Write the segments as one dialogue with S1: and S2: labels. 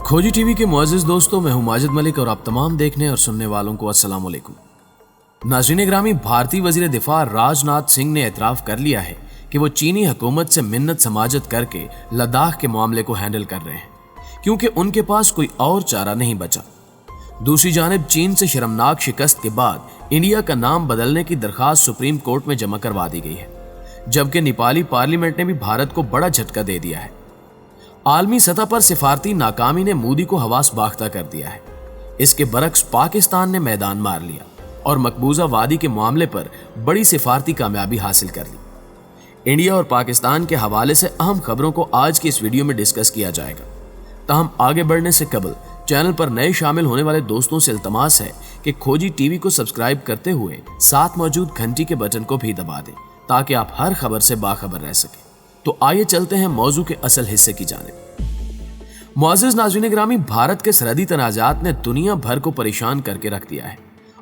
S1: खोजी टीवी के मुअज़्ज़िज़ दोस्तों, मैं हूं माजिद मलिक और आप तमाम देखने और सुनने वालों को अस्सलाम वालेकुम। नाज़रीन ग्रामी, भारतीय वज़ीर दिफा राजनाथ सिंह ने एतराफ़ कर लिया है कि वो चीनी हुकूमत से मिन्नत समाजत करके लद्दाख के मामले को हैंडल कर रहे हैं, क्योंकि उनके पास कोई और चारा नहीं बचा। दूसरी जानिब चीन से शर्मनाक शिकस्त के बाद इंडिया का नाम बदलने की दरखास्त सुप्रीम कोर्ट में जमा करवा दी गई है, जबकि नेपाली पार्लियामेंट ने भी भारत को बड़ा झटका दे दिया है। आलमी सतह पर सिफारती नाकामी ने मोदी को हवास बाख्ता कर दिया है। इसके बरक्स पाकिस्तान ने मैदान मार लिया और मकबूजा वादी के मामले पर बड़ी सिफारती कामयाबी हासिल कर ली। इंडिया और पाकिस्तान के हवाले से अहम खबरों को आज की इस वीडियो में डिस्कस किया जाएगा। ताहम आगे बढ़ने से कबल चैनल पर नए शामिल होने वाले दोस्तों से इल्तमास है कि खोजी टीवी को सब्सक्राइब करते हुए साथ मौजूद घंटी के बटन को भी दबा दें, ताकि आप हर खबर से बाखबर रह सकें। तो आइए चलते हैं मौजू के असल हिस्से की जानिब। मुअज़्ज़िज़ नाज़रीन ग्रामी, भारत के सरहदी तनाज़ात ने दुनिया भर को परेशान करके रख दिया है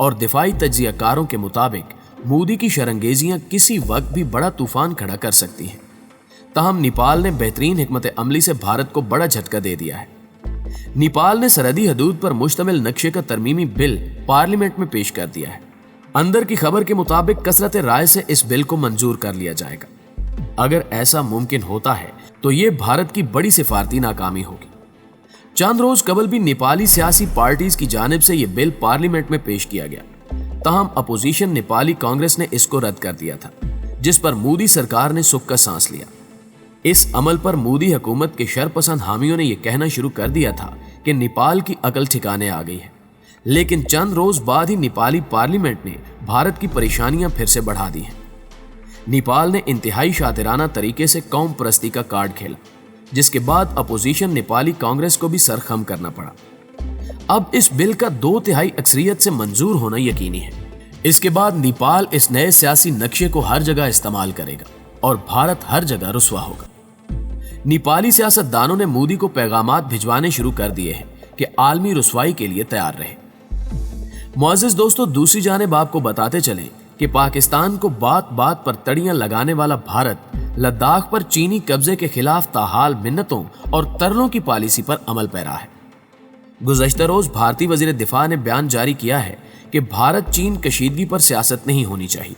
S1: और दिफाई तज्ज़ियाकारों के मुताबिक मोदी की शरंगेजियां किसी वक्त भी बड़ा तूफान खड़ा कर सकती हैं। ताहम नेपाल ने बेहतरीन हिकमत अमली से भारत को बड़ा झटका दे दिया है। नेपाल ने सरहदी हदूद पर मुश्तमिल नक्शे का तरमीमी बिल पार्लियामेंट में पेश कर दिया है। अंदर की खबर के मुताबिक कसरत राय से इस बिल को मंजूर कर लिया जाएगा। अगर ऐसा मुमकिन होता है तो ये भारत की बड़ी सिफारती नाकामी होगी। चंद रोज कबल भी नेपाली सियासी पार्टीज की जानिब से यह बिल पार्लियामेंट में पेश किया गया, ताहम अपोजिशन नेपाली कांग्रेस ने इसको रद्द कर दिया था, जिस पर मोदी सरकार ने सुख का सांस लिया। इस अमल पर मोदी हुकूमत के शरपसंद हामियों ने यह कहना शुरू कर दिया था कि नेपाल की अकल ठिकाने आ गई है, लेकिन चंद रोज बाद ही नेपाली पार्लियामेंट ने भारत की परेशानियां फिर से बढ़ा दी हैं। नेपाल ने इंतहाई शातिराना तरीके से कौम परस्ती का कार्ड खेला, जिसके बाद अपोजिशन नेपाली कांग्रेस को भी सरखम करना पड़ा। अब इस बिल का 2/3 अक्सरियत से मंजूर होना यकीनी है। इसके बाद नेपाल इस नए सियासी नक्शे को हर जगह इस्तेमाल करेगा और भारत हर जगह रुसवा होगा। नेपाली सियासतदानों ने मोदी को पैगामात भिजवाने शुरू कर दिए हैं कि आलमी रुसवाई के लिए तैयार रहे। मुअज़्ज़िज़ दोस्तों, दूसरी जानिब आपको बताते चलें कि पाकिस्तान को बात बात पर तड़ियां लगाने वाला भारत लद्दाख पर चीनी कब्जे के खिलाफ ताहाल मिन्नतों और तरलों की पॉलिसी पर अमल पैरा है। गुज़श्ता रोज भारतीय वज़ीर दिफा ने बयान जारी किया है कि भारत चीन कशीदगी पर सियासत नहीं होनी चाहिए।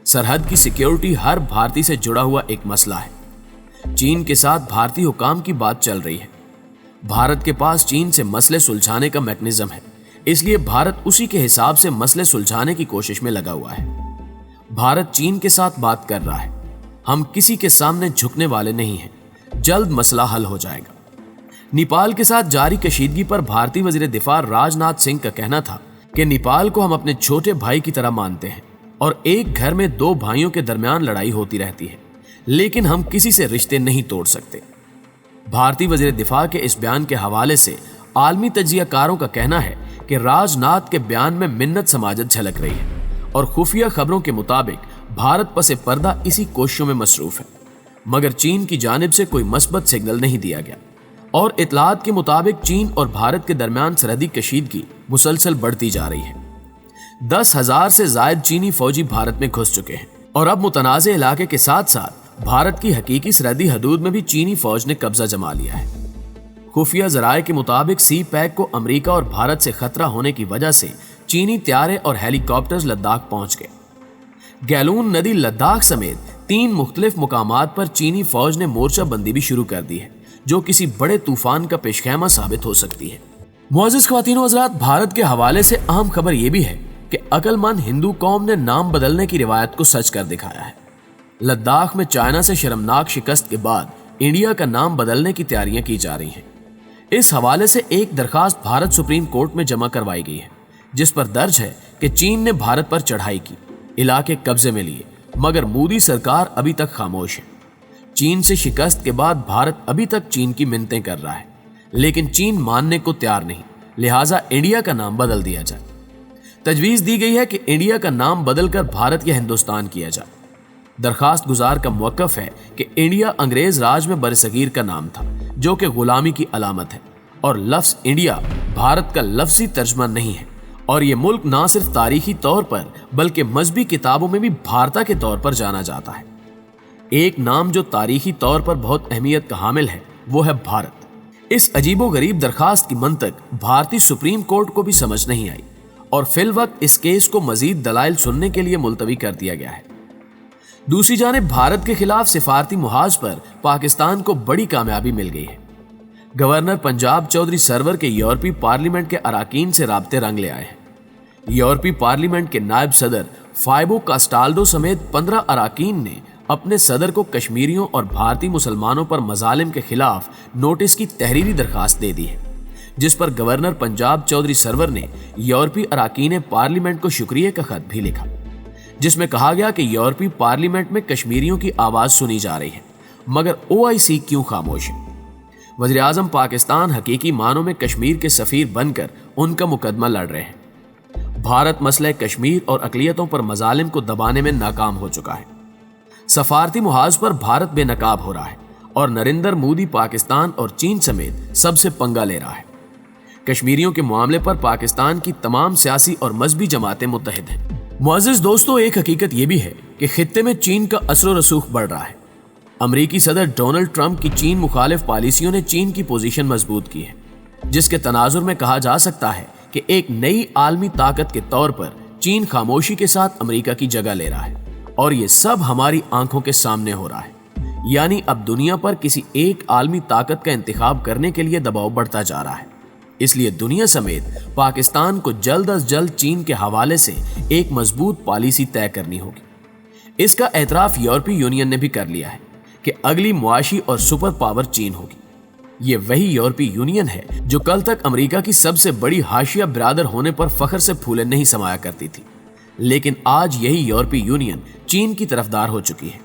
S1: सरहद की सिक्योरिटी हर भारतीय से जुड़ा हुआ एक मसला है। चीन के साथ भारतीय हुकाम की बात चल रही है। भारत के पास चीन से मसले सुलझाने का मैकेनिज्म है, इसलिए भारत उसी के हिसाब से मसले सुलझाने की कोशिश में लगा हुआ है। भारत चीन के साथ बात कर रहा है। हम किसी के सामने झुकने वाले नहीं हैं। जल्द मसला हल हो जाएगा। नेपाल के साथ जारी कशीदगी पर भारतीय वज़ीर दिफा राजनाथ सिंह का कहना था कि नेपाल को हम अपने छोटे भाई की तरह मानते हैं और एक घर में 2 भाइयों के दरमियान लड़ाई होती रहती है, लेकिन हम किसी से रिश्ते नहीं तोड़ सकते। भारतीय वज़ीर दिफा के इस बयान के हवाले से आलमी तज्ज़ियाकारों का कहना है कि राजनाथ के बयान में मिन्नत समाजत झलक रही है और खुफिया खबरों के मुताबिक भारत पसे पर्दा इसी कोशिशों में मसरूफ है, मगर चीन की जानिब से कोई मस्बत सिग्नल नहीं दिया गया और इतलात के मुताबिक चीन और भारत के दरमियान सरहदी कशीदगी मुसलसल बढ़ती जा रही है। 10,000 से जायद चीनी फौजी भारत में घुस चुके हैं और अब मुतनाज़े इलाके के साथ साथ भारत की हकीकी सरहदी हदूद में भी चीनी फौज ने कब्जा जमा लिया है। खुफिया जराये के मुताबिक सी पैक को अमेरिका और भारत से खतरा होने की वजह से चीनी त्यारे और हेलीकॉप्टर्स लद्दाख पहुंच गए। गैलून नदी लद्दाख समेत 3 मुख्तलिफ मुकामात पर चीनी फौज ने मोर्चा बंदी भी शुरू कर दी है, जो किसी बड़े तूफान का पेशखैमा साबित हो सकती है। मुअज़्ज़िज़ ख्वातीन व हज़रात, भारत के हवाले से अहम खबर यह भी है कि अक्लमंद हिंदू कौम ने नाम बदलने की रिवायत को सच कर दिखाया है। लद्दाख में चाइना से शर्मनाक शिकस्त के बाद इंडिया का नाम बदलने की तैयारियां की जा रही हैं। इस हवाले से एक दरखास्त भारत सुप्रीम कोर्ट में जमा करवाई गई है, जिस पर दर्ज है कि चीन ने भारत पर चढ़ाई की, इलाके कब्जे में लिए, मगर मोदी सरकार अभी तक खामोश है। चीन से शिकस्त के बाद भारत अभी तक चीन की मिन्नतें कर रहा है, लेकिन चीन मानने को तैयार नहीं, लिहाजा इंडिया का नाम बदल दिया जाए। तजवीज दी गई है कि इंडिया का नाम बदलकर भारत या हिंदुस्तान किया जाए। दरखास्त गुजार का मौक़िफ़ है कि इंडिया अंग्रेज राज में बरसगीर का नाम था, जो कि गुलामी की अलामत है, और लफ्ज़ इंडिया भारत का लफ्ज़ी तर्जमा नहीं है और ये मुल्क ना सिर्फ तारीखी तौर पर बल्कि मजहबी किताबों में भी भारता के तौर पर जाना जाता है। एक नाम जो तारीखी तौर पर बहुत अहमियत का हामिल है वो है भारत। इस अजीबोगरीब दरखास्त की मंतक भारतीय सुप्रीम कोर्ट को भी समझ नहीं आई और फिल वक्त इस केस को मजीद दलाइल सुनने के लिए मुलतवी कर दिया गया है। दूसरी जानिब भारत के खिलाफ सिफारती मुहाज पर पाकिस्तान को बड़ी कामयाबी मिल गई है। गवर्नर पंजाब चौधरी सरवर के यूरोपीय पार्लियामेंट के अराकीन से राब्ते रंग ले आए हैं। यूरोपीय पार्लियामेंट के नायब सदर फाइबो कास्टाल्डो समेत 15 अराकीन ने अपने सदर को कश्मीरियों और भारतीय मुसलमानों पर मजालिम के खिलाफ नोटिस की तहरीरी दरखास्त दे दी है, जिस पर गवर्नर पंजाब चौधरी सरवर ने यूरोपीय अराकीन पार्लियामेंट को शुक्रिया का खत भी लिखा, जिसमें कहा गया कि यूरोपीय पार्लियामेंट में कश्मीरियों की आवाज सुनी जा रही है, मगर OIC क्यों खामोश है। वज़ीर आज़म पाकिस्तान हकीकी मानों में कश्मीर के सफीर बनकर उनका मुकदमा लड़ रहे हैं। भारत मसले कश्मीर और अक़लियतों पर मजालिम को दबाने में नाकाम हो चुका है। सफारती मुहाज पर भारत बेनकाब हो रहा है और नरेंद्र मोदी पाकिस्तान और चीन समेत सबसे पंगा ले रहा है। कश्मीरियों के मामले पर पाकिस्तान की तमाम सियासी और मजहबी जमातें मुत्तहिद हैं। मुअज़्ज़िज़ दोस्तों, एक हकीकत यह भी है कि खित्ते में चीन का असर रसूख बढ़ रहा है। अमरीकी सदर डोनाल्ड ट्रंप की चीन मुखालिफ पॉलिसियों ने चीन की पोजीशन मजबूत की है, जिसके तनाजुर में कहा जा सकता है कि एक नई आलमी ताकत के तौर पर चीन खामोशी के साथ अमेरिका की जगह ले रहा है और ये सब हमारी आंखों के सामने हो रहा है। यानी अब दुनिया पर किसी एक आलमी ताकत का इंतखाब करने के लिए दबाव बढ़ता जा रहा है। इसलिए दुनिया समेत पाकिस्तान को जल्द अज जल्द चीन के हवाले से एक मजबूत पॉलिसी तय करनी होगी। इसका एतराफ यूरोपीय यूनियन ने भी कर लिया है कि अगली मुआशी और सुपर पावर चीन होगी। ये वही यूरोपीय यूनियन है जो कल तक अमेरिका की सबसे बड़ी हाशिया बिरादर होने पर फख्र से फूले नहीं समाया करती थी, लेकिन आज यही यूरोपीय यूनियन चीन की तरफदार हो चुकी है।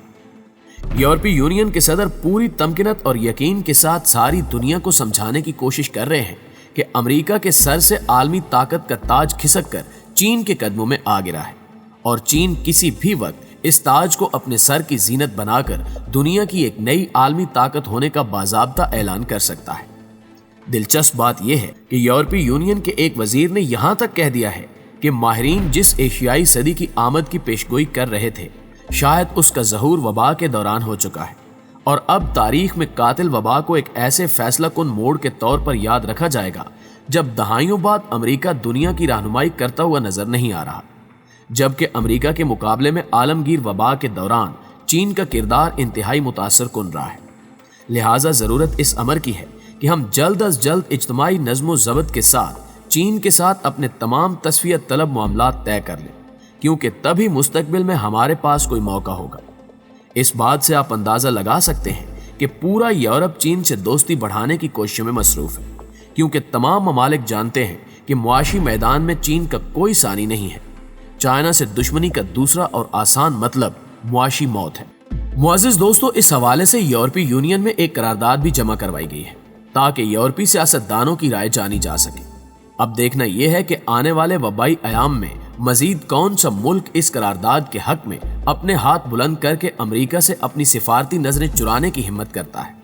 S1: यूरोपीय यूनियन के सदर पूरी तमकीनत और यकीन के साथ सारी दुनिया को समझाने की कोशिश कर रहे हैं कि अमेरिका के सर से आलमी ताकत का ताज खिसक कर चीन के कदमों में आ गिरा है और चीन किसी भी वक्त इस ताज को अपने सर की जीनत बनाकर दुनिया की एक नई आलमी ताकत होने का बाज़ाब्ता ऐलान कर सकता है। दिलचस्प बात यह है कि यूरोपीय यूनियन के एक वजीर ने यहां तक कह दिया है कि माहिरीन जिस एशियाई सदी की आमद की पेशगोई कर रहे थे, शायद उसका ज़हूर वबा के दौरान हो चुका है और अब तारीख में कातिल वबा को एक ऐसे फैसला कुन मोड़ के तौर पर याद रखा जाएगा जब दहाइयों बाद अमेरिका दुनिया की रहनुमाई करता हुआ नजर नहीं आ रहा, जबकि अमेरिका के मुकाबले में आलमगीर वबा के दौरान चीन का किरदार इंतहाई मुतासर कुन रहा है। लिहाजा ज़रूरत इस अमर की है कि हम जल्द अज जल्द इज्तमाई नज़्म ज़ब्त के साथ चीन के साथ अपने तमाम तस्फियत तलब मामलात तय कर लें, क्योंकि तभी मुस्तकबिल में हमारे पास कोई मौका होगा। इस बात से आप अंदाज़ा लगा सकते हैं कि पूरा यूरोप चीन से दोस्ती बढ़ाने की कोशिशों में मसरूफ़ है, क्योंकि तमाम ममालिक जानते हैं कि मुआशी मैदान में चीन का कोई सानी नहीं है। चाइना से दुश्मनी का दूसरा और आसान मतलब मुआशी मौत है। मुअज़्ज़िज़ दोस्तों, इस हवाले से यूरोपीय यूनियन में एक करारदाद भी जमा करवाई गई है ताकि यूरोपीय सियासतदानों की राय जानी जा सके। अब देखना यह है कि आने वाले वबाई अयाम में मजीद कौन सा मुल्क इस करारदाद के हक में अपने हाथ बुलंद करके अमेरिका से अपनी सिफारती नजरें चुराने की हिम्मत करता है।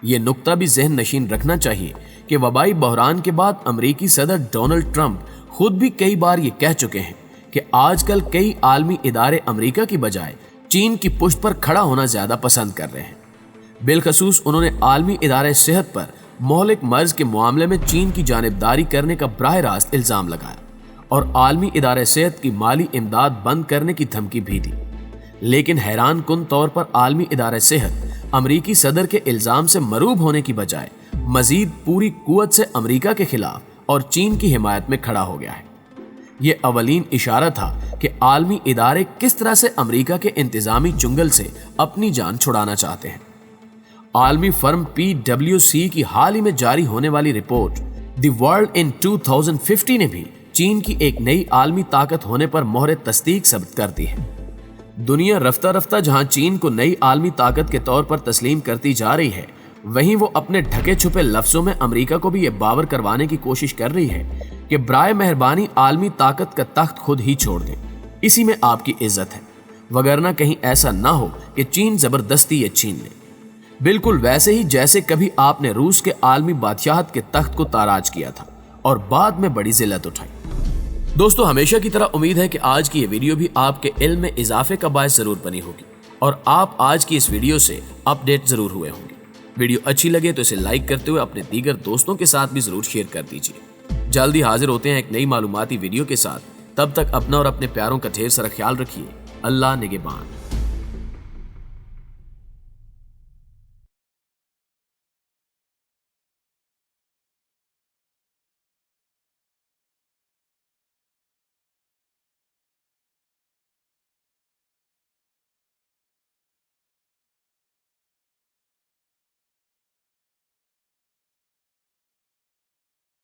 S1: ये नुक्ता भी जहन नशीन रखना चाहिए कि वबाई बहरान के बाद अमेरिकी सदर डोनाल्ड ट्रंप खुद भी कई बार ये कह चुके हैं कि आजकल कई आलमी इदारे अमेरिका की बजाय चीन की पुष्ट पर खड़ा होना ज्यादा पसंद कर रहे हैं। बिलखसूस उन्होंने आलमी इदारे सेहत पर मोहलिक मर्ज के मामले में चीन की जानिबदारी करने का बराह रास्त इल्जाम लगाया और आलमी इदारे सेहत की माली इमदाद बंद करने की धमकी भी दी। लेकिन हैरान कुन तौर पर आलमी इदारे सेहत अमरीकी सदर के इल्जाम से मरूब होने की बजाय मजीद पूरी कुव्वत से अमरीका के खिलाफ और चीन की हिमायत में खड़ा हो गया है। ये अवलीन इशारा था कि आलमी इदारे किस तरह से अमरीका के इंतजामी चुंगल से अपनी जान छुड़ाना चाहते हैं। आलमी फर्म PwC की हाल ही में जारी होने वाली रिपोर्ट द वर्ल्ड इन 2050 ने भी चीन की एक नई आलमी ताकत होने पर मोहर तस्दीक साबित कर दी है। दुनिया रफ्ता रफ्ता जहां चीन को नई आलमी ताकत के तौर पर तस्लीम करती जा रही है, वहीं वो अपने ढके छुपे लफ्जों में अमेरिका को भी ये बावर करवाने की कोशिश कर रही है कि बराए मेहरबानी आलमी ताकत का तख्त खुद ही छोड़ दे, इसी में आपकी इज्जत है, वगरना कहीं ऐसा ना हो कि चीन जबरदस्ती ये छीन ले। बिल्कुल वैसे ही जैसे कभी आपने रूस के आलमी बादशाहत के तख्त को ताराज किया था और बाद में बड़ी जिल्लत उठाई। दोस्तों, हमेशा की तरह उम्मीद है कि आज की ये वीडियो भी आपके इल्म में इजाफे का बायस जरूर बनी होगी और आप आज की इस वीडियो से अपडेट जरूर हुए होंगे। ویڈیو اچھی لگے تو اسے لائک کرتے ہوئے اپنے دیگر دوستوں کے ساتھ بھی ضرور شیئر کر دیجیے۔ جلدی حاضر ہوتے ہیں ایک نئی معلوماتی ویڈیو کے ساتھ، تب تک اپنا اور اپنے پیاروں کا ڈھیر سارا خیال رکھیے۔ اللہ نگہبان۔